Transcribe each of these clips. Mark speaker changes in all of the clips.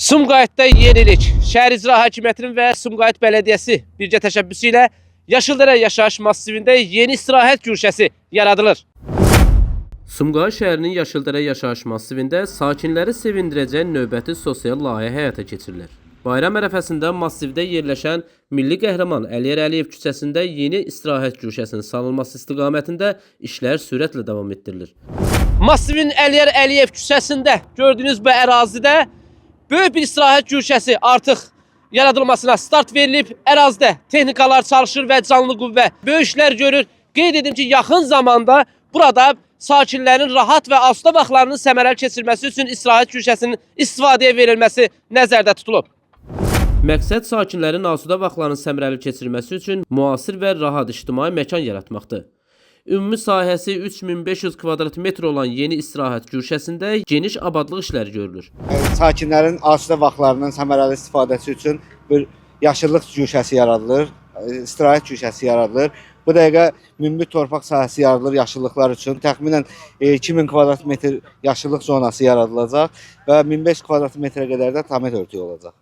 Speaker 1: Sumqayıtda yenilik. Şəhər İcra Hakimiyyətinin və Sumqayıt Bələdiyyəsi birgə təşəbbüsü ilə Yaşıldərə yaşayış massivində yeni istirahət güşəsi yaradılır. Sumqayıt şəhərinin Yaşıldərə yaşayış massivində sakinləri sevindirəcək növbəti sosial layihə həyata keçirilir. Bayram ərəfəsində massivdə yerləşən Milli Qəhrəman Əliyar Əliyev küçəsində yeni istirahət güşəsinin salınması istiqamətində işlər sürətlə davam etdirilir. Massivin Əliyar Əliyev küçəsində gördüyünüz bu ərazidə böyük bir istirahət güşəsi artıq yaradılmasına start verilib. Ərazidə texnikalar çalışır və canlı qüvvə böyük işlər görür. Qeyd edim ki, yaxın zamanda burada sakinlərin rahat və asudə vaxtlarının səmərəli keçirməsi üçün istirahət güşəsinin istifadəyə verilməsi nəzərdə tutulub. Məqsəd sakinlərin asudə vaxtlarının səmərəli keçirməsi üçün müasir və rahat ictimai məkan yaratmaqdır. Ümumi sahəsi 3500 kvadrat metr olan yeni istirahət güşəsində geniş abadlıq işləri görülür.
Speaker 2: Sakinlərin asudə vaxtlarının səmərəli istifadəsi üçün bir yaşıllıq güşəsi yaradılır, istirahət güşəsi yaradılır. Bu dəqiqə ümumi torpaq sahəsi yaradılır yaşıllıqlar üçün. Təxminən 2000 kvadrat metr yaşıllıq zonası yaradılacaq və 1500 kvadrat metrə qədər də tamet örtüyü olacaq.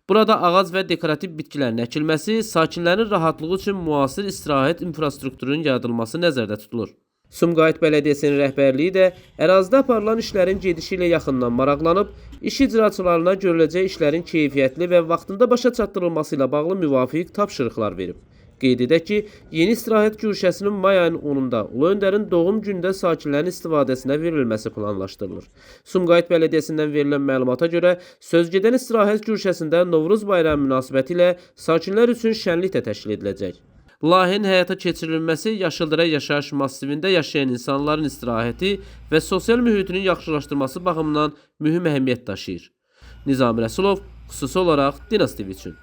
Speaker 1: Burada ağac və dekorativ bitkilərin əkilməsi, sakinlərin rahatlığı üçün müasir istirahət infrastrukturunun yaradılması nəzərdə tutulur. Sumqayıt Bələdiyyəsinin rəhbərliyi də ərazidə aparılan işlərin gedişi ilə yaxından maraqlanıb, iş icraçılarına görüləcək işlərin keyfiyyətli və vaxtında başa çatdırılması ilə bağlı müvafiq tapşırıqlar verib. Qeyd edək ki, yeni istirahət güşəsinin may ayının 10-da Ulu Öndərin doğum günündə sakinlərin istifadəsinə verilməsi planlaşdırılır. Sumqayıt Bələdiyyəsindən verilən məlumata görə, sözgedən istirahət güşəsində Novruz bayramı münasibəti ilə sakinlər üçün şənlik də təşkil ediləcək. Layihənin həyata keçirilməsi Yaşıldərə yaşayış massivində yaşayan insanların istirahəti və sosial mühitinin yaxşılaşdırması baxımından mühüm əhəmiyyət daşıyır. Nizami Rəsulov, xüsusi olaraq Dinas TV üçün.